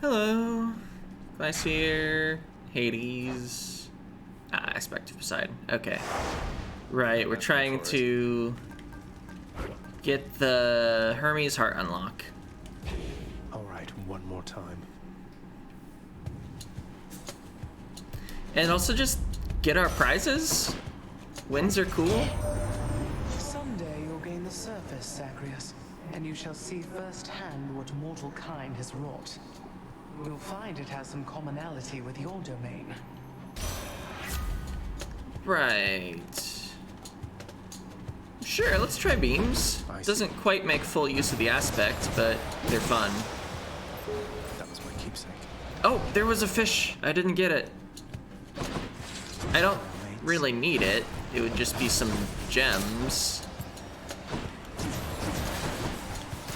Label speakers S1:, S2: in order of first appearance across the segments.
S1: Hello. Glacier. Hades. Aspect of Poseidon. Okay. Right, we're trying to get the Hermes heart unlock.
S2: Alright, one more time.
S1: And also just get our prizes. Wins are cool.
S3: Someday you'll gain the surface, Zagreus, and you shall see firsthand what mortal kind has wrought. You'll find it has some commonality with your domain.
S1: Right. Sure, let's try beams. Doesn't quite make full use of the aspect, but they're fun.
S2: That was my keepsake.
S1: Oh, there was a fish. I didn't get it. I don't really need it. It would just be some gems.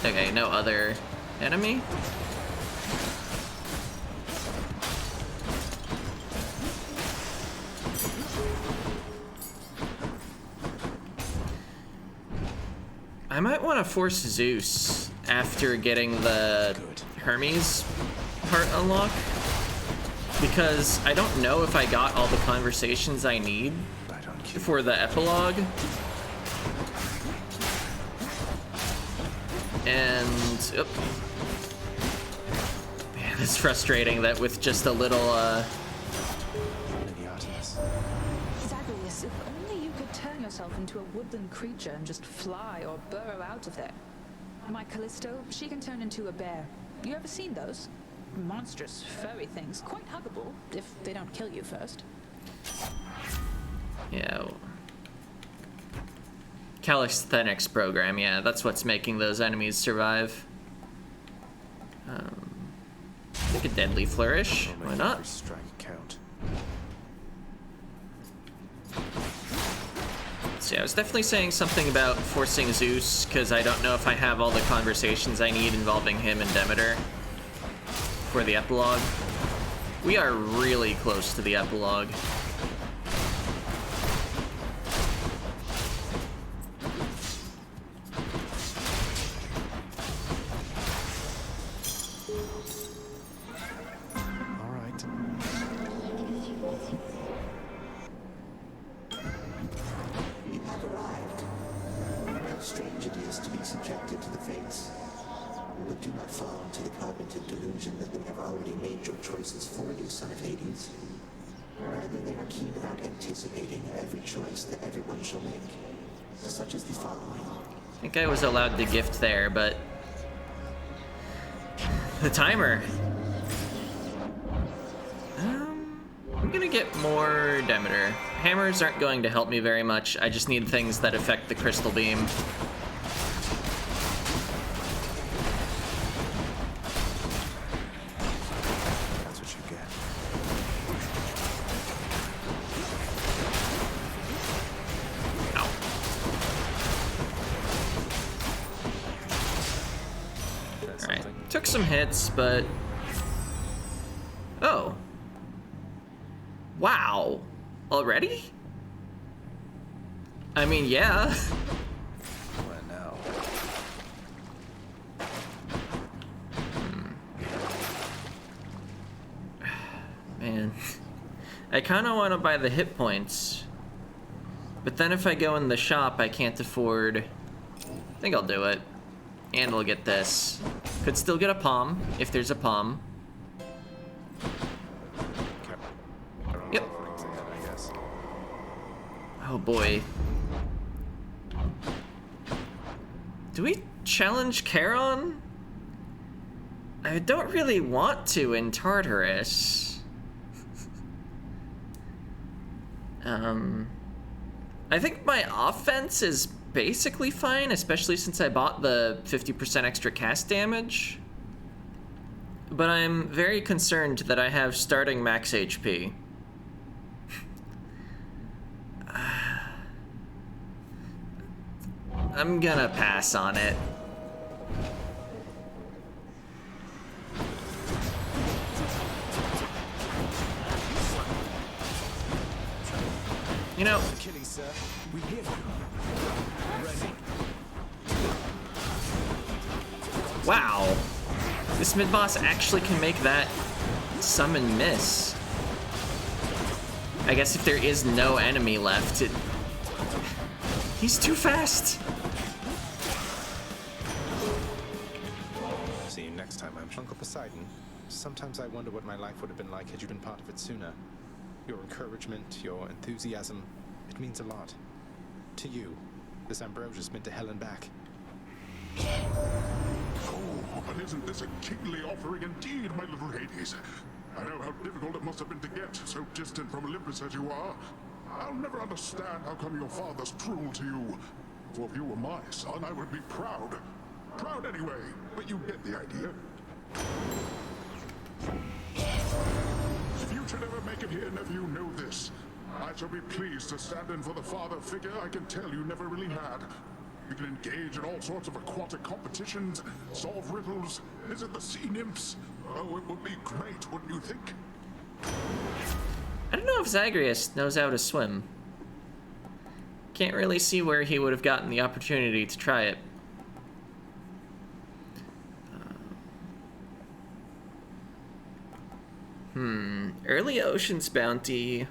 S1: Okay, no other enemy? I might want to force Zeus after getting the Hermes heart unlock, because I don't know if I got all the conversations I need for the epilogue. And man, it's frustrating that with just a little
S4: Zagreus, if only you could turn yourself into a woodland creature and just fly or burrow out of there. My Callisto, she can turn into a bear. You ever seen those? Monstrous, furry things, quite huggable, if they don't kill you first.
S1: yeah, calisthenics program, yeah, that's what's making those enemies survive. Take a deadly flourish, why not?
S2: Strike count.
S1: So yeah, I was definitely saying something about forcing Zeus, because I don't know if I have all the conversations I need involving him and Demeter for the epilogue. We are really close to the epilogue.
S5: Strange it is to be subjected to the fates. But do not fall into the cognitive delusion that they have already made your choices for you, son of Hades. Rather, they are keen about anticipating every choice that everyone shall make, such as the following.
S1: I think I was allowed to gift there, but the timer. I'm gonna get more Demeter. Hammers aren't going to help me very much. I just need things that affect the crystal beam.
S2: That's what you get.
S1: Ow. Alright, took some hits, but... Oh. Wow. Already? I mean, yeah.
S2: What now?
S1: Man. I kind of want to buy the hit points. But then if I go in the shop, I can't afford... I think I'll do it. And I'll get this. Could still get a palm, if there's a palm. Yep. Oh boy. Do we challenge Charon? I don't really want to in Tartarus. I think my offense is basically fine, especially since I bought the 50% extra cast damage. But I'm very concerned that I have starting max HP. I'm gonna pass on it. You know, wow. This mid-boss actually can make that summon miss. I guess if there is no enemy left, he's too fast.
S2: See you next time, Uncle Poseidon. Sometimes I wonder what my life would have been like had you been part of it sooner. Your encouragement, your enthusiasm, it means a lot. To you, this Ambrosia's been to hell and back.
S6: Oh, but isn't this a kingly offering indeed, my little Hades? I know how difficult it must have been to get, so distant from Olympus as you are. I'll never understand how come your father's cruel to you. For if you were my son, I would be proud. Proud anyway, but you get the idea. If you should ever make it here, nephew, know this. I shall be pleased to stand in for the father figure I can tell you never really had. You can engage in all sorts of aquatic competitions, solve riddles, visit the sea nymphs. Oh, it would be great, wouldn't you think?
S1: I don't know if Zagreus knows how to swim. Can't really see where he would have gotten the opportunity to try it. Early Ocean's Bounty.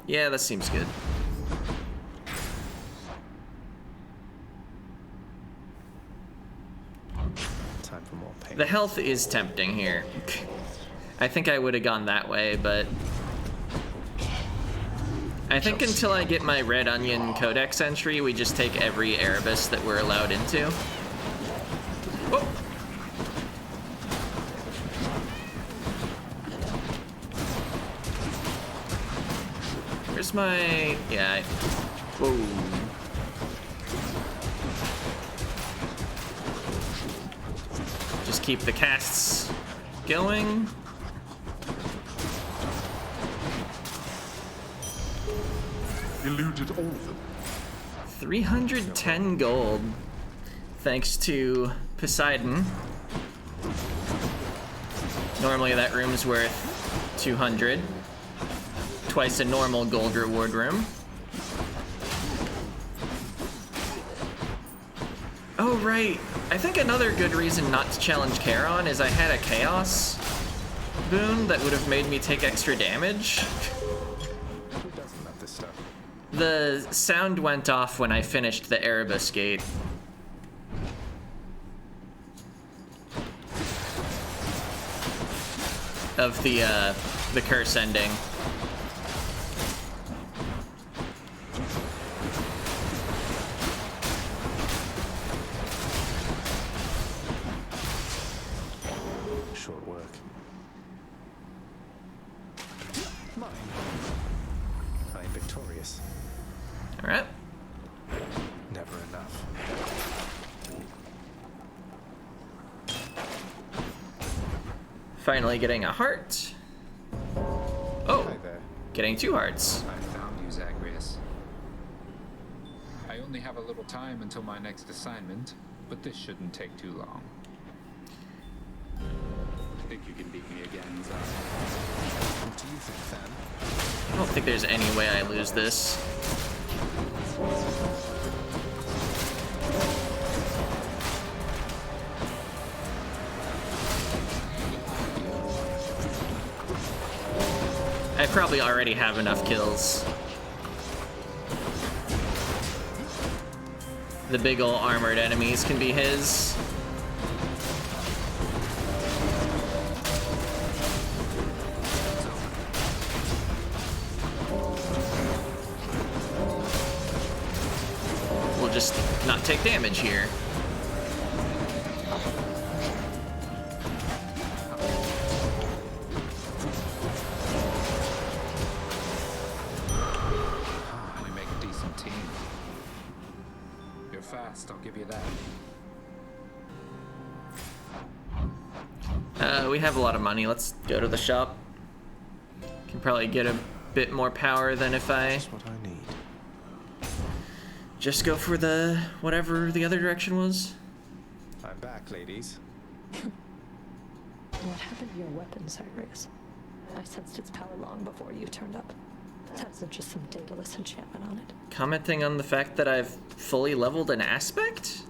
S1: Yeah, that seems good.
S2: Time for more pain.
S1: The health is tempting here. I think I would have gone that way, but I think until I get my Red Onion Codex entry, we just take every Erebus that we're allowed into. Whoa. Where's my... yeah, whoa. Just keep the casts going.
S6: Eluded all of them.
S1: 310 gold, thanks to Poseidon. Normally that room's worth 200. Twice a normal gold reward room. Oh, right. I think another good reason not to challenge Charon is I had a Chaos boon that would have made me take extra damage.
S2: Who doesn't love this stuff?
S1: The sound went off when I finished the Erebus gate. Of the curse ending.
S2: Short work. Mine. I am victorious.
S1: All right.
S2: Never enough.
S1: Finally getting a heart. Oh,
S2: Hi there.
S1: getting 2 hearts.
S7: I found you, Zagreus. I only have a little time until my next assignment, but this shouldn't take too long. Think you can beat me again, Zag?
S2: What do you think, Fan?
S1: I don't think there's any way I lose this. I probably already have enough kills. The big ol' armored enemies can be his. We'll just not take damage here.
S7: We make a decent team. You're fast, I'll give you that.
S1: We have a lot of money. Let's go to the shop. Can probably get a bit more power than if I
S2: That's what I need.
S1: just go for the whatever the other direction was.
S2: I'm back, ladies.
S8: What happened to your weapon, Zagreus? I sensed its power long before you turned up. That isn't just some dataless enchantment on it.
S1: Commenting on the fact that I've fully leveled an aspect?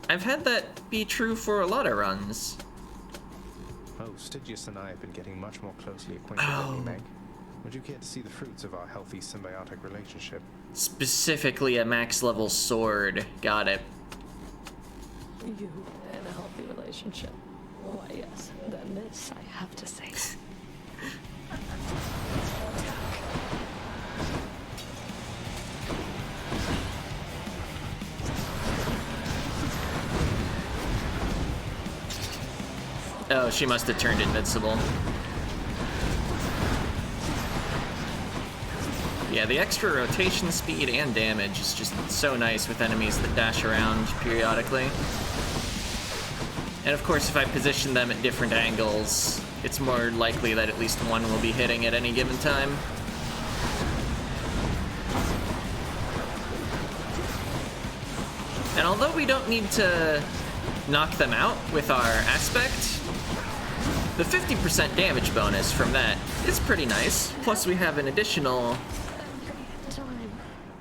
S1: I've had that be true for a lot of runs.
S2: Oh, Stygius and I have been getting much more closely acquainted lately, Meg. Would you care to see the fruits of our healthy symbiotic relationship?
S1: Specifically a max level sword. Got it.
S8: You and a healthy relationship. Why, yes. Then this, I have to say.
S1: Oh, she must have turned invincible. Yeah, the extra rotation speed and damage is just so nice with enemies that dash around periodically. And of course, if I position them at different angles, it's more likely that at least one will be hitting at any given time. And although we don't need to knock them out with our aspect, the 50% damage bonus from that is pretty nice. Plus we have an additional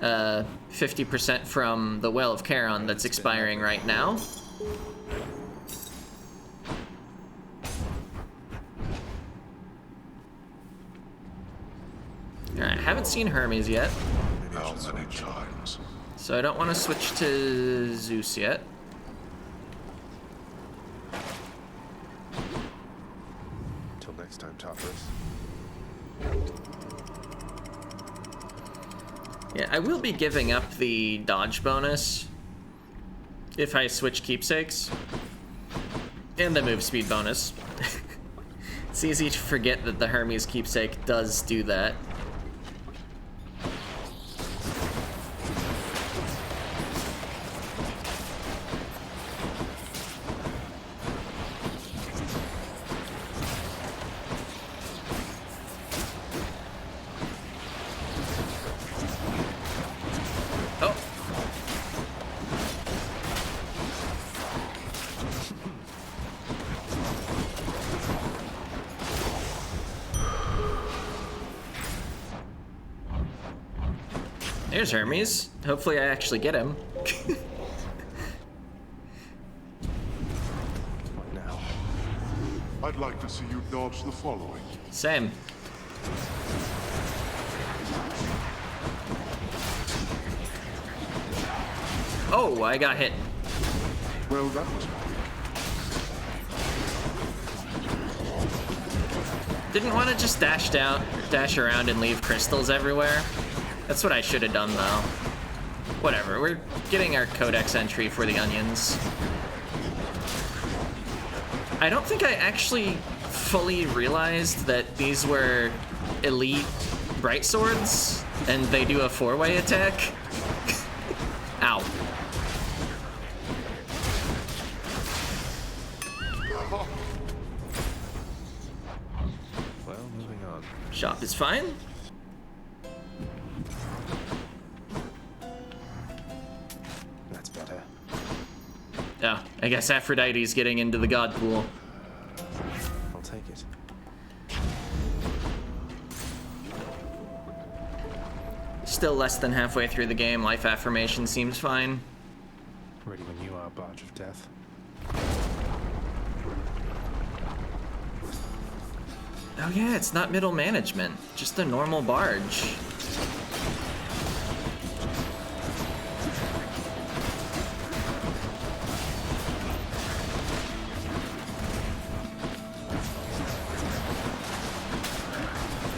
S1: 50% from the Well of Charon that's expiring right now. Alright, haven't seen Hermes yet.
S6: How many times?
S1: So I don't want to switch to Zeus yet.
S2: Until next time, Tartarus.
S1: Yeah, I will be giving up the dodge bonus if I switch keepsakes. And the move speed bonus. It's easy to forget that the Hermes keepsake does do that. Oh. There's Hermes. Hopefully I actually get him.
S2: What now?
S6: I'd like to see you dodge the following.
S1: Same. Oh, I got hit.
S6: Well, that was
S1: Didn't want to just dash around and leave crystals everywhere. That's what I should have done, though. Whatever, we're getting our codex entry for the onions. I don't think I actually fully realized that these were elite bright swords, and they do a four-way attack. Ow.
S2: Well, moving on.
S1: Shop is fine.
S2: That's better.
S1: Oh, I guess Aphrodite's getting into the god pool.
S2: I'll take it.
S1: Still less than halfway through the game. Life affirmation seems fine.
S2: Ready when you are, Barge of Death.
S1: Oh yeah, it's not middle management. Just a normal barge.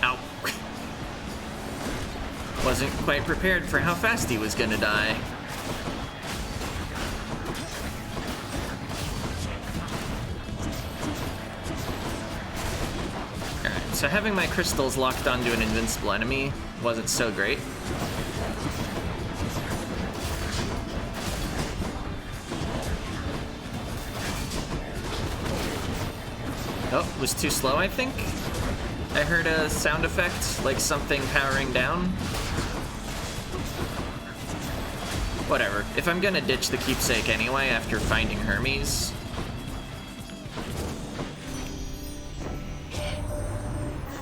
S1: Ow. Wasn't quite prepared for how fast he was gonna die. Alright, so having my crystals locked onto an invincible enemy wasn't so great. Oh, was too slow, I think? I heard a sound effect, like something powering down. Whatever. If I'm gonna ditch the keepsake anyway after finding Hermes.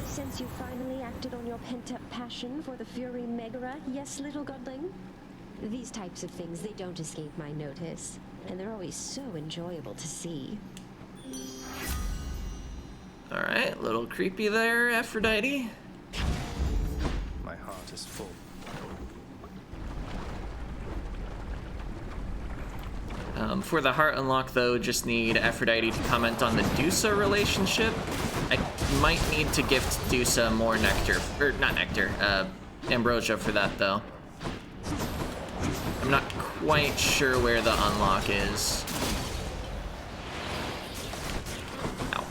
S9: Since you finally acted on your pent-up passion for the Fury Megara, yes, little godling? These types of things, they don't escape my notice. And they're always so enjoyable to see.
S1: Alright, a little creepy there, Aphrodite.
S2: My heart is full.
S1: For the heart unlock, though, just need Aphrodite to comment on the Dusa relationship. I might need to gift Dusa more nectar, or not nectar, ambrosia for that, though. I'm not quite sure where the unlock is. Ow.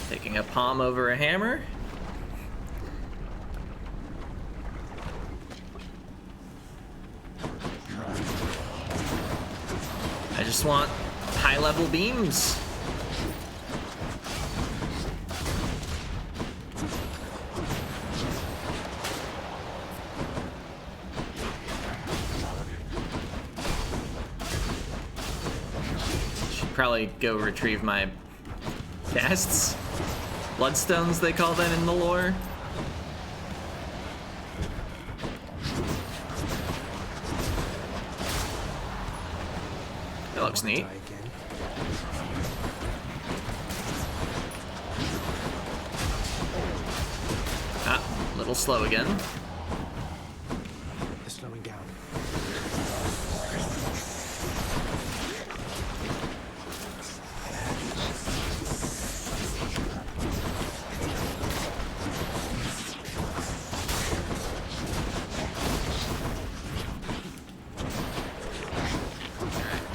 S1: Taking a palm over a hammer. I just want high-level beams. Should probably go retrieve my casts. Bloodstones, they call them in the lore. That looks neat. Ah, a little slow again.
S2: They're slowing down.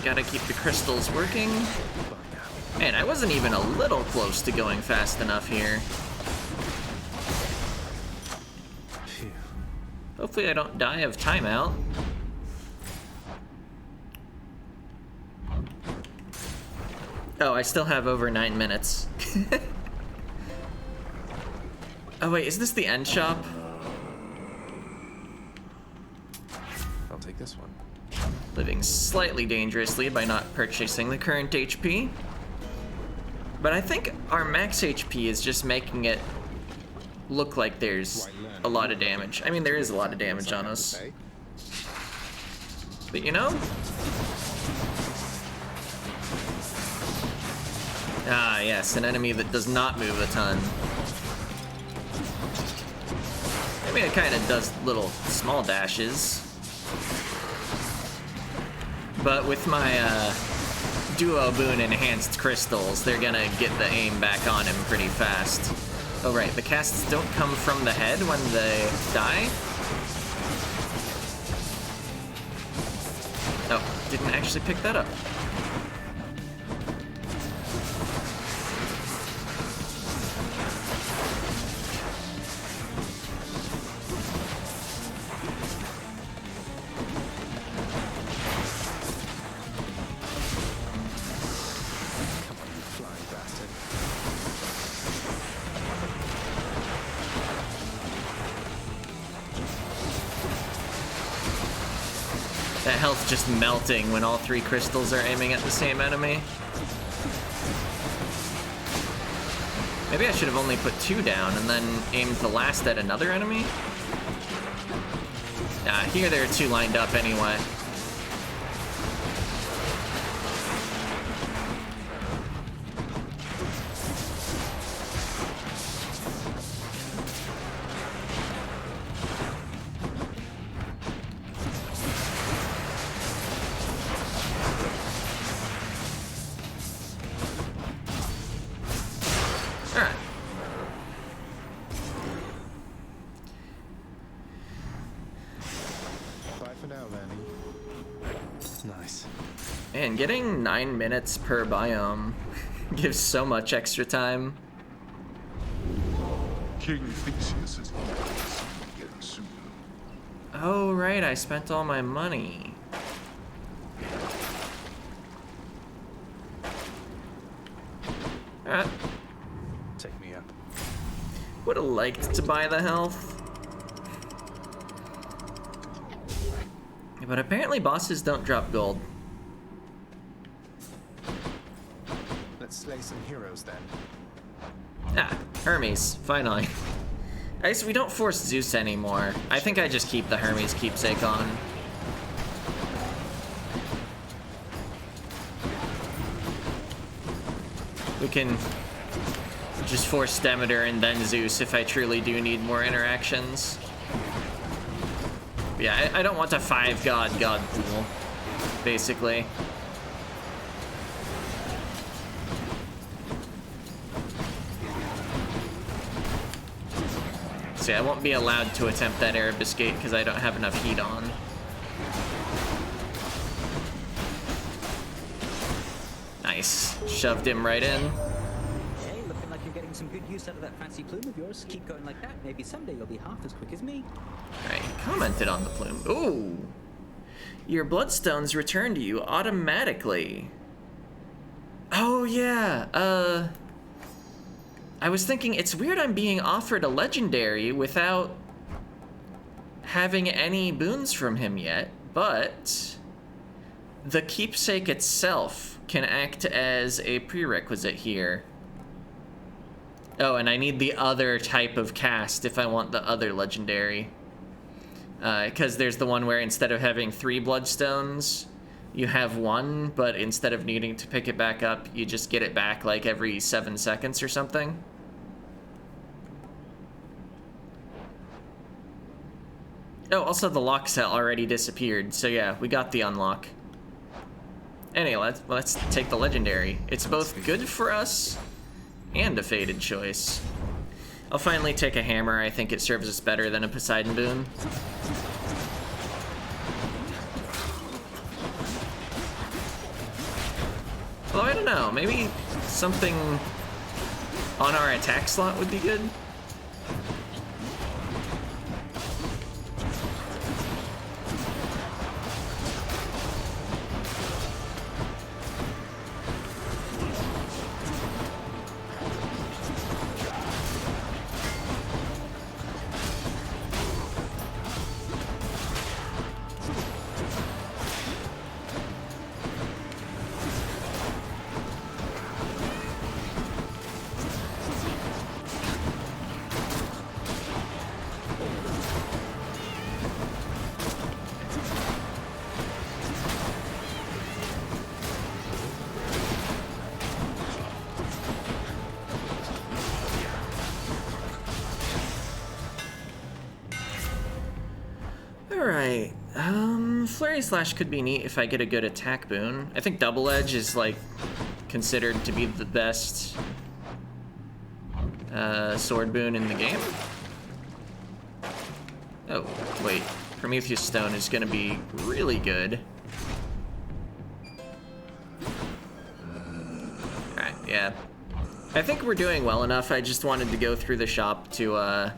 S1: Gotta keep the crystals working. Man, I wasn't even a little close to going fast enough here.
S2: Phew.
S1: Hopefully I don't die of timeout. Oh, I still have over 9 minutes. Oh wait, is this the end shop?
S2: I'll take this one.
S1: Living slightly dangerously by not purchasing the current HP. But I think our max HP is just making it look like there's a lot of damage. I mean, there is a lot of damage on us. But you know? Ah, yes, an enemy that does not move a ton. I mean, it kind of does little small dashes. But with my duo boon enhanced crystals, they're gonna get the aim back on him pretty fast. Oh right, the casts don't come from the head when they die? Oh, didn't actually pick that up. That health just melting when all 3 crystals are aiming at the same enemy. Maybe I should have only put 2 down and then aimed the last at another enemy? Here there are 2 lined up anyway. And getting 9 minutes per biome gives so much extra time.
S6: King Theseus is again soon.
S1: Oh right, I spent all my money. Alright.
S2: Take me up.
S1: Would have liked to buy the health. But apparently bosses don't drop gold.
S2: Let's slay some heroes then.
S1: Ah, Hermes, finally. I guess we don't force Zeus anymore. I think I just keep the Hermes keepsake on. We can just force Demeter and then Zeus if I truly do need more interactions. Yeah, I don't want a 5-god pool, basically. See, I won't be allowed to attempt that Arab escape because I don't have enough heat on. Nice. Shoved him right in.
S10: Hey, looking like you're getting some good use out of that fancy plume of yours. Keep going like that. Maybe someday you'll be half as quick as me.
S1: Alright, commented on the plume. Ooh. Your bloodstones return to you automatically. Oh, yeah. I was thinking, it's weird I'm being offered a legendary without having any boons from him yet, but the keepsake itself can act as a prerequisite here. Oh, and I need the other type of cast if I want the other legendary. Because there's the one where instead of having 3 bloodstones, you have 1, but instead of needing to pick it back up, you just get it back like every 7 seconds or something. Oh, also the lock set already disappeared, so yeah, we got the unlock. Anyway, let's take the legendary. It's both good for us and a fated choice. I'll finally take a hammer. I think it serves us better than a Poseidon boon. Although I don't know, maybe something on our attack slot would be good. Alright, Flurry Slash could be neat if I get a good attack boon. I think Double Edge is, like, considered to be the best sword boon in the game. Oh, wait. Prometheus Stone is gonna be really good. Alright, yeah. I think we're doing well enough. I just wanted to go through the shop to,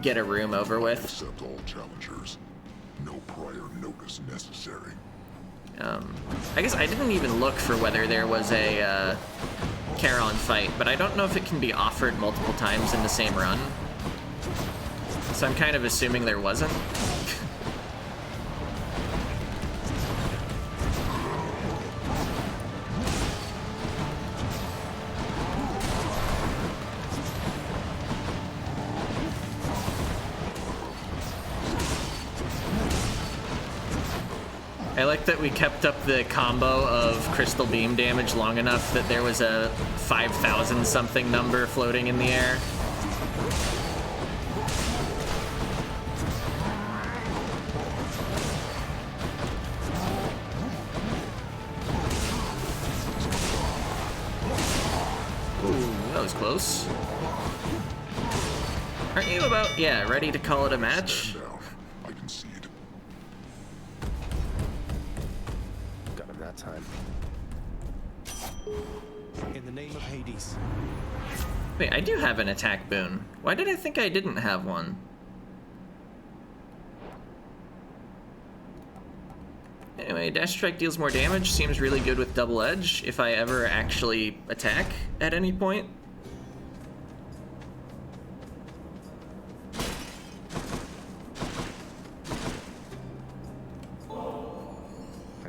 S1: get a room over with.
S6: Accept all challengers. No prior notice necessary.
S1: I guess I didn't even look for whether there was a Charon fight, but I don't know if it can be offered multiple times in the same run. So I'm kind of assuming there wasn't. I like that we kept up the combo of crystal beam damage long enough that there was a 5,000 something number floating in the air. Ooh, that was close. Aren't you about, yeah, ready to call it a match?
S6: Stand down. I concede.
S2: Got him that time. In the name of Hades.
S1: Wait, I do have an attack boon. Why did I think I didn't have one? Anyway, Dash Strike deals more damage, seems really good with Double Edge if I ever actually attack at any point.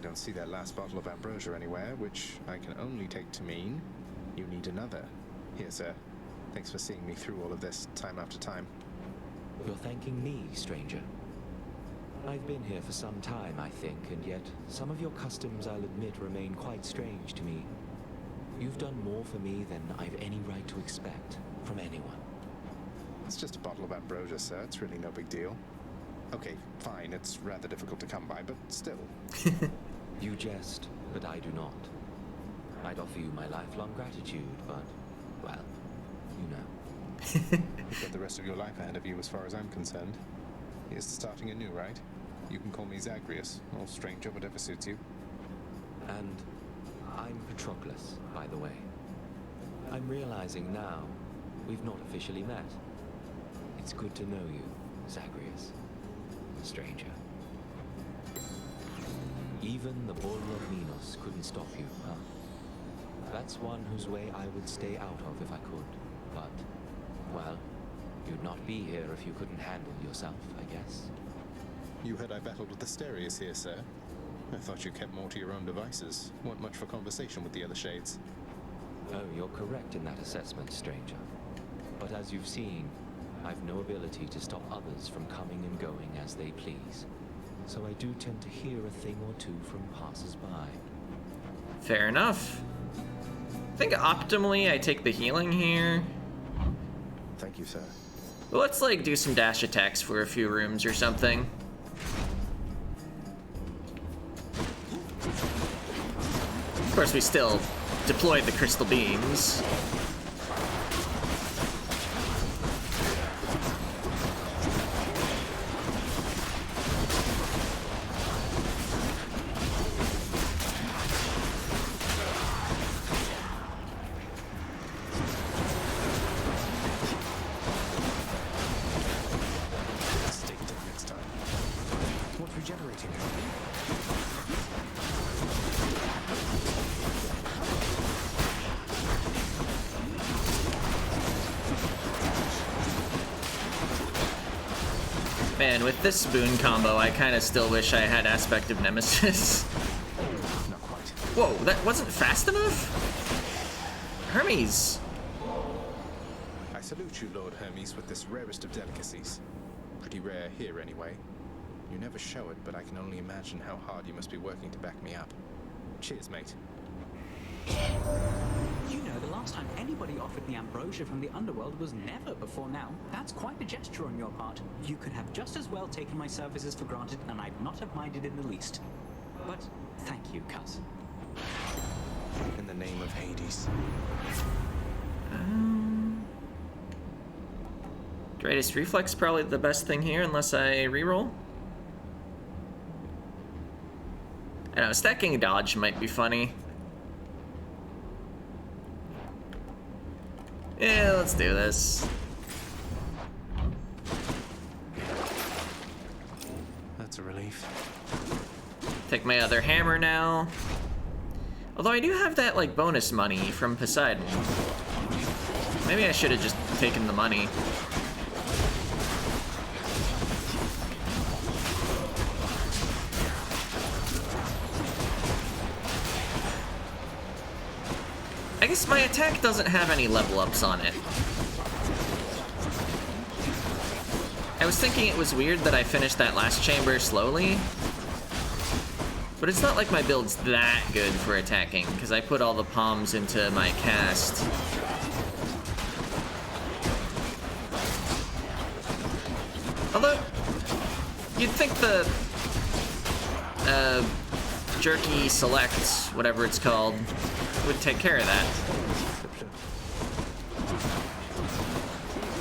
S2: don't see that last bottle of ambrosia anywhere, which I can only take to mean you need another. Here, sir. Thanks for seeing me through all of this time after time.
S11: You're thanking me, stranger. I've been here for some time, I think, and yet some of your customs, I'll admit, remain quite strange to me. You've done more for me than I've any right to expect from anyone.
S2: It's just a bottle of ambrosia, sir. It's really no big deal. Okay, fine. It's rather difficult to come by, but still.
S11: You jest, but I do not. I'd offer you my lifelong gratitude, but, well, you know.
S2: You've got the rest of your life ahead of you as far as I'm concerned. Here's to starting anew, right? You can call me Zagreus, or stranger, whatever suits you.
S11: And I'm Patroclus, by the way. I'm realizing now we've not officially met. It's good to know you, Zagreus, stranger. Even the Bull of Minos couldn't stop you, huh? That's one whose way I would stay out of if I could, but, well, you'd not be here if you couldn't handle yourself, I guess.
S2: You heard I battled with Asterius here, sir. I thought you kept more to your own devices. Weren't much for conversation with the other shades.
S11: Oh, you're correct in that assessment, stranger. But as you've seen, I've no ability to stop others from coming and going as they please. So I do tend to hear a thing or two from passers-by.
S1: Fair enough. I think optimally I take the healing here.
S2: Thank you, sir.
S1: But let's like do some dash attacks for a few rooms or something. Of course, we still deployed the crystal beams. Man, with this boon combo, I kind of still wish I had Aspect of Nemesis.
S2: Not quite.
S1: Whoa, that wasn't fast enough? Hermes.
S2: I salute you, Lord Hermes, with this rarest of delicacies. Pretty rare here, anyway. You never show it, but I can only imagine how hard you must be working to back me up. Cheers, mate.
S10: You know, the last time anybody offered me ambrosia from the underworld was never before now. That's quite a gesture on your part. You could have just as well taken my services for granted, and I'd not have minded in the least. But thank you, cuz.
S2: In the name of Hades.
S1: Greatest reflex probably the best thing here, unless I reroll. I don't know, stacking a dodge might be funny. Yeah, let's do this.
S2: That's a relief.
S1: Take my other hammer now. Although I do have that like bonus money from Poseidon. Maybe I should have just taken the money. I guess my attack doesn't have any level ups on it. I was thinking it was weird that I finished that last chamber slowly. But it's not like my build's that good for attacking, because I put all the palms into my cast. Although, you'd think the jerky select, whatever it's called, would take care of that.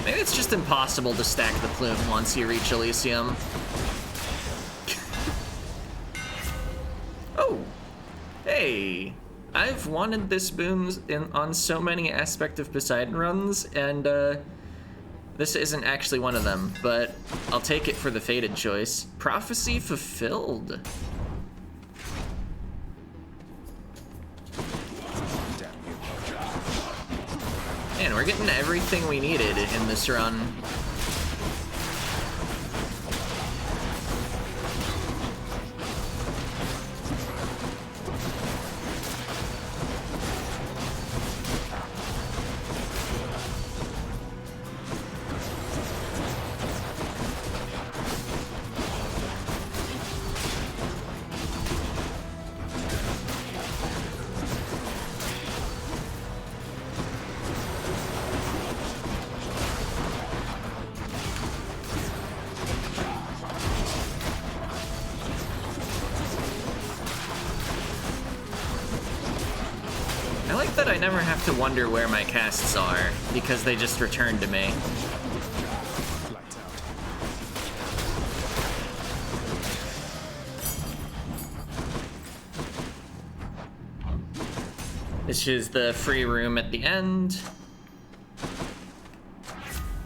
S1: Maybe it's just impossible to stack the plume once you reach Elysium. Oh! Hey! I've wanted this boon on so many Aspect of Poseidon runs, and this isn't actually one of them, but I'll take it for the fated choice. Prophecy fulfilled. Man, we're getting everything we needed in this run. like that I never have to wonder where my casts are, because they just return to me.
S2: Lights out.
S1: This is the free room at the end.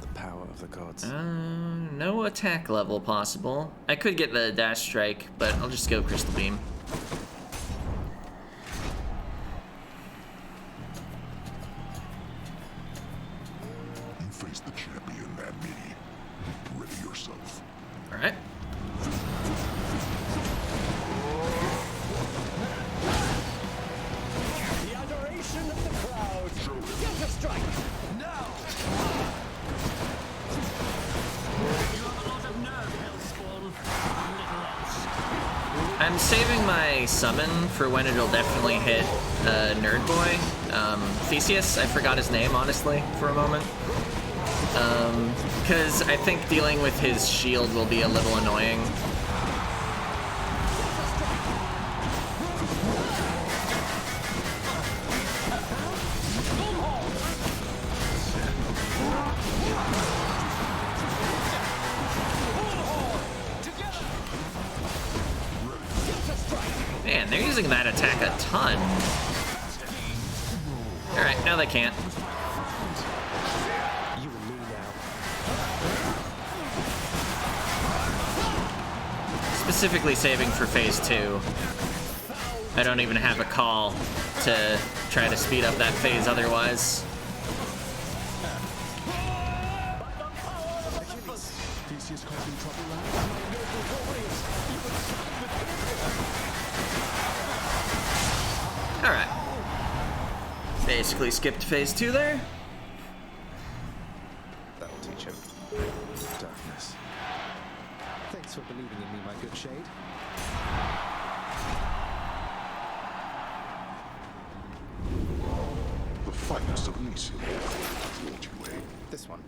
S2: The power of the gods.
S1: No attack level possible. I could get the dash strike, but I'll just go crystal beam.
S6: You face the champion and me. Ready yourself.
S1: All right.
S12: The adoration of the crowd. Get a strike. Now. You have a lot of nerve, Hellspawn. Little else.
S1: I'm saving my summon for when it'll definitely hit Nerd Boy. Theseus, I forgot his name, honestly, for a moment. Because I think dealing with his shield will be a little annoying. Man, they're using that attack a ton. Alright, now they can't.
S2: You and me now.
S1: Specifically saving for phase 2. I don't even have a call to try to speed up that phase otherwise.
S2: Theseus causing trouble now.
S1: Alright. Basically skipped phase 2 there.
S2: That'll teach him. Darkness. Thanks for believing in me, my good shade.
S6: The finest of Elysium. What you weigh?
S2: This one.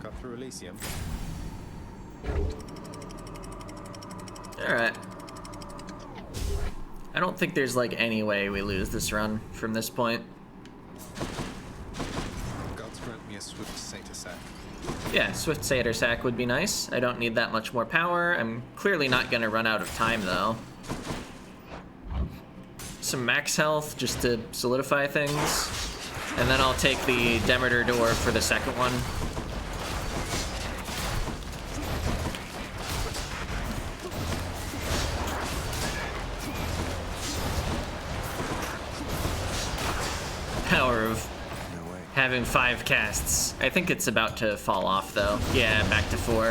S2: Got through Elysium.
S1: Alright. I don't think there's like any way we lose this run from this point.
S2: Gods grant me a swift satyr sack.
S1: Yeah, Swift Satyr Sack would be nice. I don't need that much more power. I'm clearly not gonna run out of time though. Some max health just to solidify things. And then I'll take the Demeter door for the second one. Power of having 5 casts. I think it's about to fall off though. Yeah, back to 4.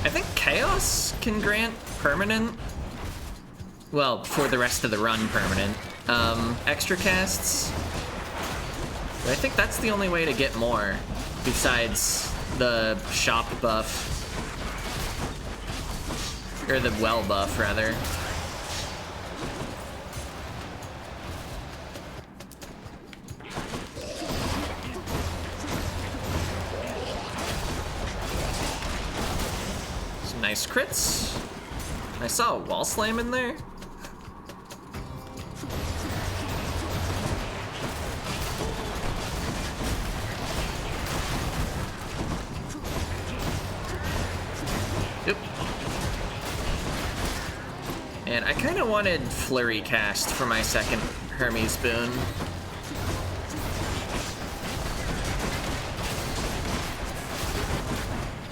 S1: I think Chaos can grant permanent. Well, for the rest of the run, permanent. Extra casts. But I think that's the only way to get more, besides the shop buff. Or the well buff, rather. Some nice crits. I saw a wall slam in there. Yep. And I kind of wanted Flurry cast for my second Hermes boon.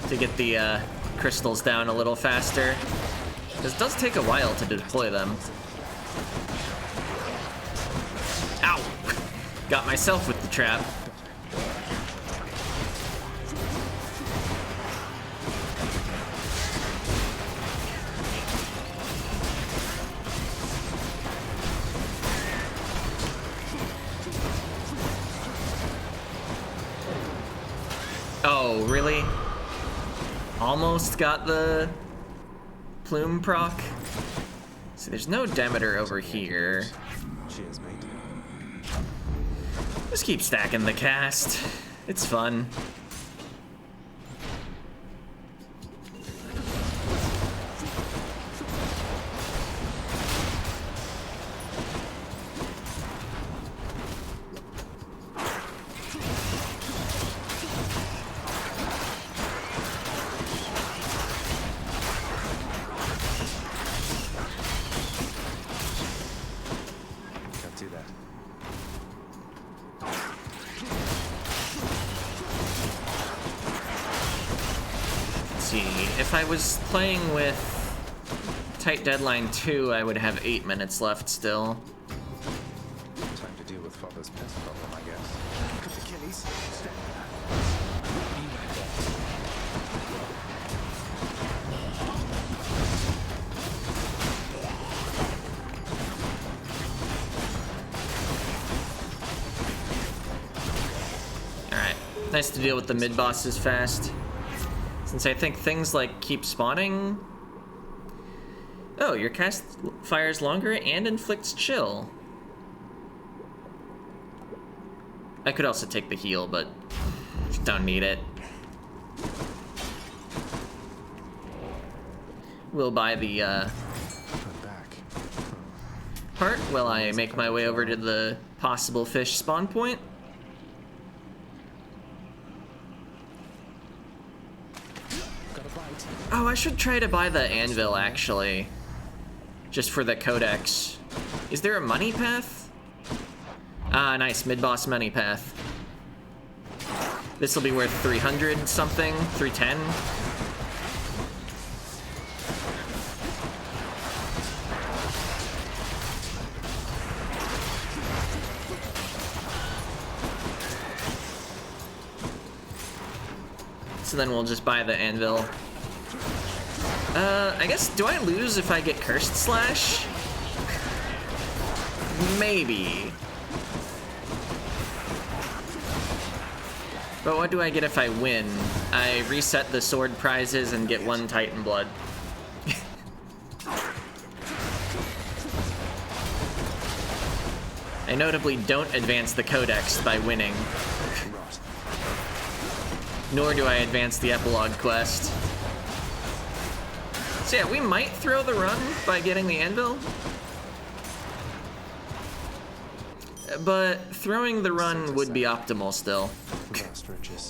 S1: To get the crystals down a little faster. This does take a while to deploy them. Ow! Got myself with the trap. Oh, really? Almost got the plume proc. See, there's no Demeter over here.
S2: Cheers, mate.
S1: Just keep stacking the cast. It's fun. see. If I was playing with Tight Deadline 2, I would have 8 minutes left still.
S2: Time to deal with Father's pest problem, I guess. Achilles, stand back.
S1: Alright, nice to deal with the mid-bosses fast. Since I think things like keep spawning. Oh, your cast fires longer and inflicts chill. I could also take the heal, but don't need it. We'll buy the part while I make my way over to the possible fish spawn point. Oh, I should try to buy the anvil, actually. Just for the codex. Is there a money path? Ah, nice. Mid-boss money path. This will be worth 300 something, 310. So then we'll just buy the anvil. I guess, do I lose if I get Cursed Slash? Maybe. But what do I get if I win? I reset the sword prizes and get 1 Titan Blood. I notably don't advance the codex by winning. Nor do I advance the epilogue quest. So yeah, we might throw the run by getting the anvil. But throwing the run would be optimal still.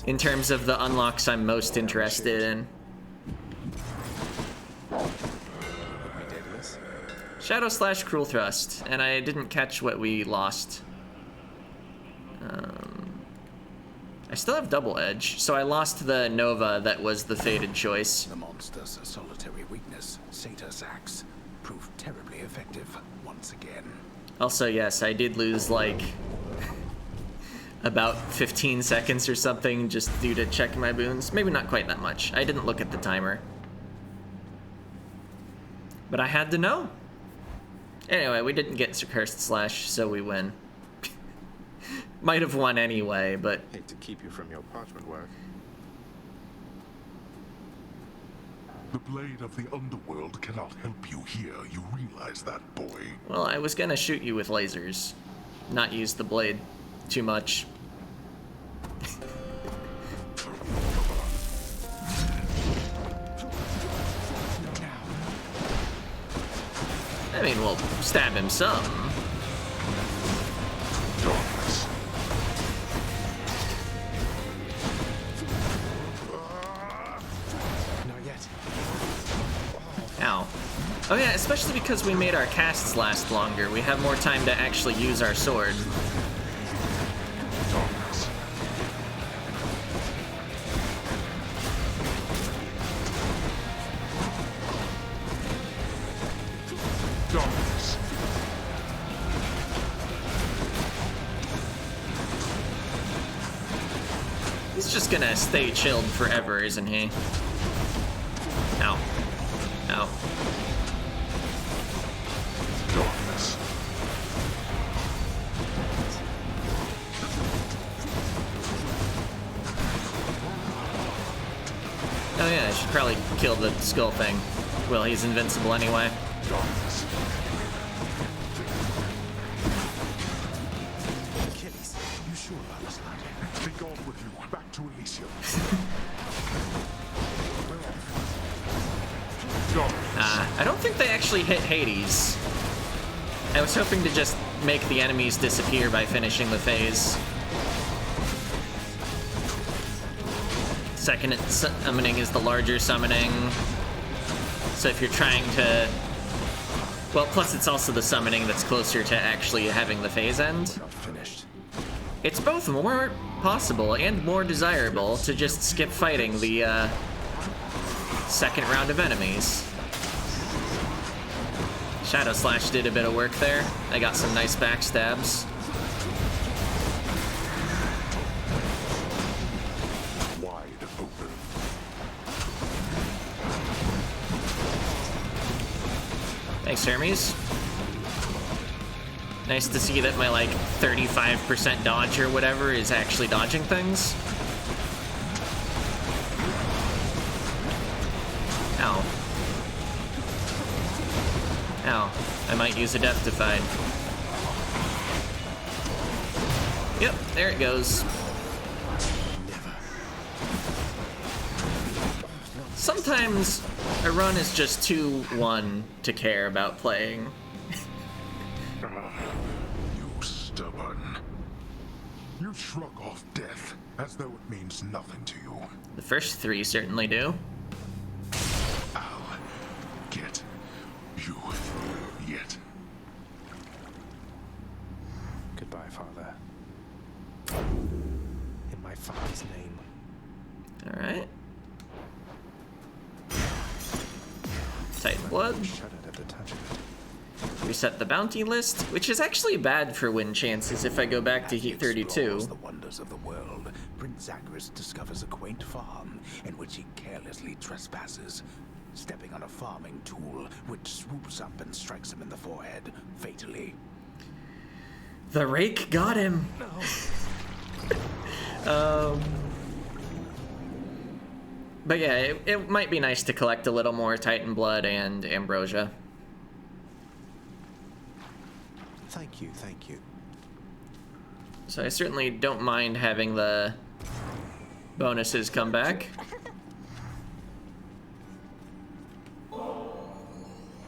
S1: In terms of the unlocks I'm most interested in. Shadow slash Cruel Thrust, and I didn't catch what we lost. I still have Double Edge, so I lost the Nova that was the fated choice.
S13: The monster's solitary weakness, Sator's axe, proved terribly effective once again.
S1: Also, yes, I did lose like about 15 seconds or something just due to checking my boons. Maybe not quite that much. I didn't look at the timer. But I had to know. Anyway, we didn't get Cursed Slash, so we win. Might have won anyway, but...
S2: Hate to keep you from your parchment work.
S6: The blade of the underworld cannot help you here. You realize that, boy?
S1: Well, I was gonna shoot you with lasers. Not use the blade too much. I mean, we'll stab him some. Ow. Oh yeah, especially because we made our casts last longer. We have more time to actually use our sword. He's just gonna stay chilled forever, isn't he? Ow. Ow. Oh yeah, I should probably kill the skull thing. Well, he's invincible anyway.
S13: Achilles, you sure about this lad?
S6: Be gone with you. Back to Elysium.
S1: I don't think they actually hit Hades. I was hoping to just make the enemies disappear by finishing the phase. Second summoning is the larger summoning. So if you're trying to... Well, plus it's also the summoning that's closer to actually having the phase end. It's both more possible and more desirable to just skip fighting the second round of enemies. Shadow Slash did a bit of work there. I got some nice backstabs.
S6: Wide open.
S1: Thanks, Hermes. Nice to see that my, like, 35% dodge or whatever is actually dodging things. Ow. Ow. I might use a Death Defied. Yep, there it goes. Sometimes a run is just too one to care about playing.
S6: You stubborn. You shrug off death as though it means nothing to you.
S1: The first three certainly do.
S6: I'll get you yet.
S2: Goodbye, Father. In my father's name.
S1: Alright. Titan Blood.
S2: Shuddered at the touch of it.
S1: Reset the bounty list, which is actually bad for win chances if I go back to Heat 32.
S13: The wonders of the world, Prince Zagreus discovers a quaint farm in which he carelessly trespasses, stepping on a farming tool which swoops up and strikes him in the forehead, fatally.
S1: The rake got him. But yeah, it might be nice to collect a little more Titan Blood and Ambrosia.
S2: Thank you, thank you.
S1: So I certainly don't mind having the bonuses come back.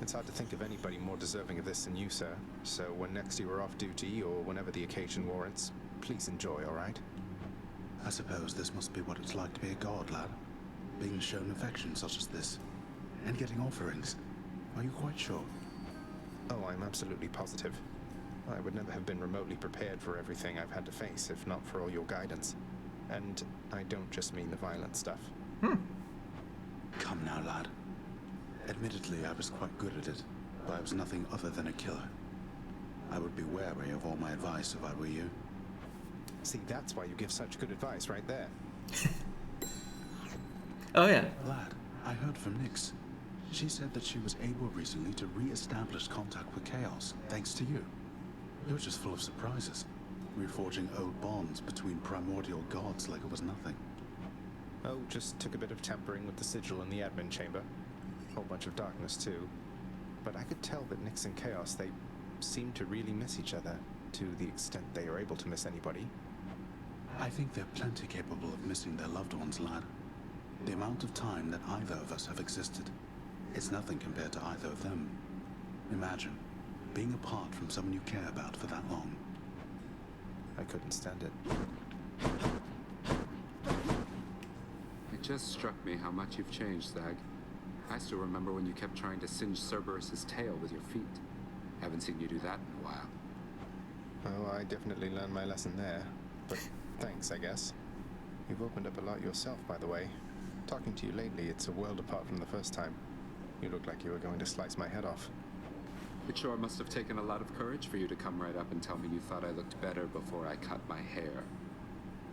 S2: It's hard to think of anybody more deserving of this than you, sir. So when next you are off duty, or whenever the occasion warrants, please enjoy, all right?
S14: I suppose this must be what it's like to be a god, lad. Being shown affection such as this. And getting offerings. Are you quite sure?
S2: Oh, I'm absolutely positive. I would never have been remotely prepared for everything I've had to face if not for all your guidance. And I don't just mean the violent stuff.
S14: Come now, lad. Admittedly, I was quite good at it, but I was nothing other than a killer. I would be wary of all my advice if I were you.
S2: See, that's why you give such good advice right there.
S1: Oh yeah.
S14: Lad, I heard from Nyx. She said that she was able recently to re-establish contact with Chaos, thanks to you. You're just full of surprises, reforging old bonds between primordial gods like it was nothing.
S2: Oh, just took a bit of tampering with the sigil in the admin chamber. Whole bunch of darkness too. But I could tell that Nyx and Chaos, they seem to really miss each other, to the extent they are able to miss anybody.
S14: I think they're plenty capable of missing their loved ones, lad. The amount of time that either of us have existed, it's nothing compared to either of them. Imagine being apart from someone you care about for that long.
S2: I couldn't stand it.
S7: It just struck me how much you've changed, Zag. I still remember when you kept trying to singe Cerberus's tail with your feet. Haven't seen you do that in a while.
S2: Oh, I definitely learned my lesson there. But thanks, I guess. You've opened up a lot yourself, by the way. Talking to you lately, it's a world apart from the first time. You looked like you were going to slice my head off.
S7: It sure must have taken a lot of courage for you to come right up and tell me you thought I looked better before I cut my hair.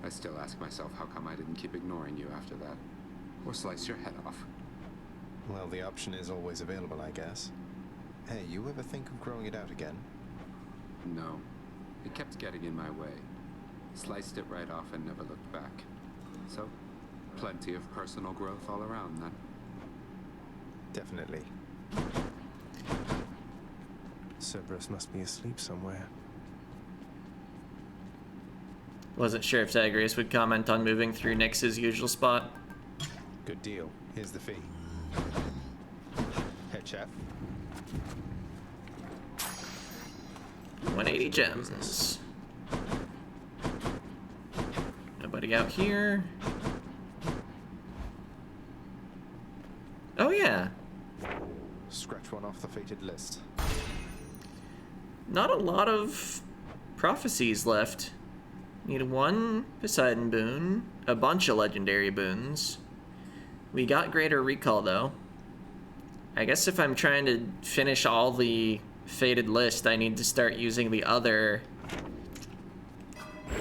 S7: I still ask myself how come I didn't keep ignoring you after that. Or slice your head off.
S2: Well, the option is always available, I guess. Hey, you ever think of growing it out again?
S7: No. It kept getting in my way. Sliced it right off and never looked back. So, plenty of personal growth all around then.
S2: Definitely. Cerberus must be asleep somewhere.
S1: Wasn't sure if Zagreus would comment on moving through Nyx's usual spot.
S2: Good deal. Here's the fee. Head chef.
S1: 180 gems. Nobody out here. Oh yeah.
S2: Scratch one off the fated list.
S1: Not a lot of prophecies left. Need one Poseidon boon, a bunch of legendary boons, We got greater recall, though. I guess if I'm trying to finish all the fated list, I need to start using the other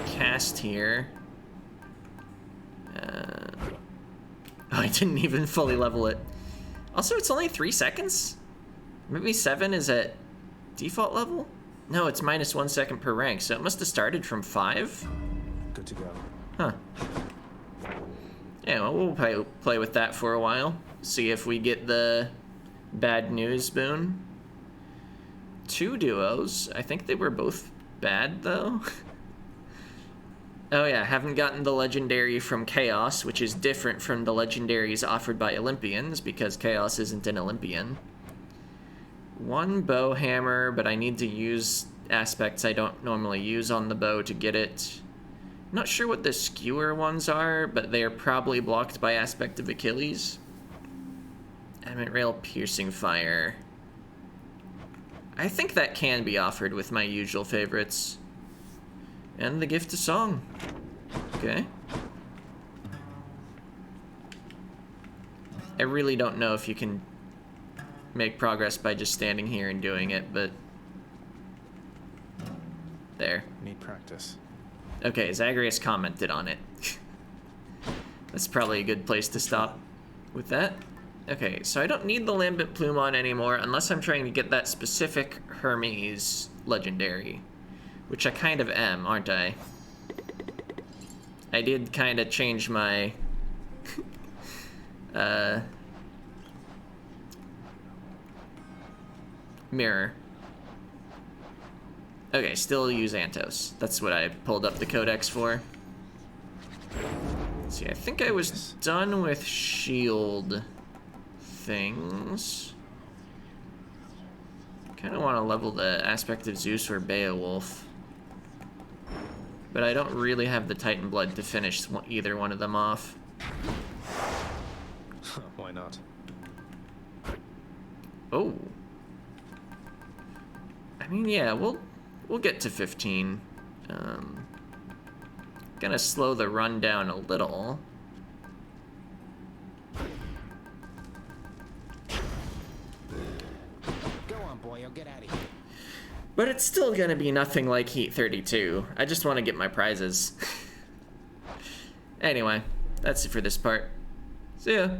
S1: cast here. Oh, I didn't even fully level it. Also, it's only 3 seconds? Maybe 7 is at default level? No, it's minus 1 second per rank, so it must have started from 5?
S2: Good to go.
S1: Huh. Yeah, well, we'll play with that for a while. See if we get the bad news boon. 2 duos. I think they were both bad, though. Oh yeah, haven't gotten the legendary from Chaos, which is different from the legendaries offered by Olympians, because Chaos isn't an Olympian. 1 bow hammer, but I need to use aspects I don't normally use on the bow to get it. Not sure what the skewer ones are, but they are probably blocked by aspect of Achilles. Adamant rail, piercing fire. I think that can be offered with my usual favorites. And the gift of song. Okay. I really don't know if you can make progress by just standing here and doing it, but there.
S2: Need practice.
S1: Okay, Zagreus commented on it. That's probably a good place to stop with that. Okay, so I don't need the Lambent Plume on anymore unless I'm trying to get that specific Hermes legendary, which I kind of am, aren't I? I did kind of change my mirror. Okay, still use Antos. That's what I pulled up the codex for. Let's see, I think I was done with shield things. Kind of want to level the aspect of Zeus or Beowulf. But I don't really have the Titan blood to finish either one of them off.
S2: Why not?
S1: Oh. I mean, yeah, we'll get to 15. Gonna slow the run down a little.
S2: Go on, boy. I'll get out of here.
S1: But it's still gonna be nothing like Heat 32. I just want to get my prizes. Anyway, that's it for this part. See ya.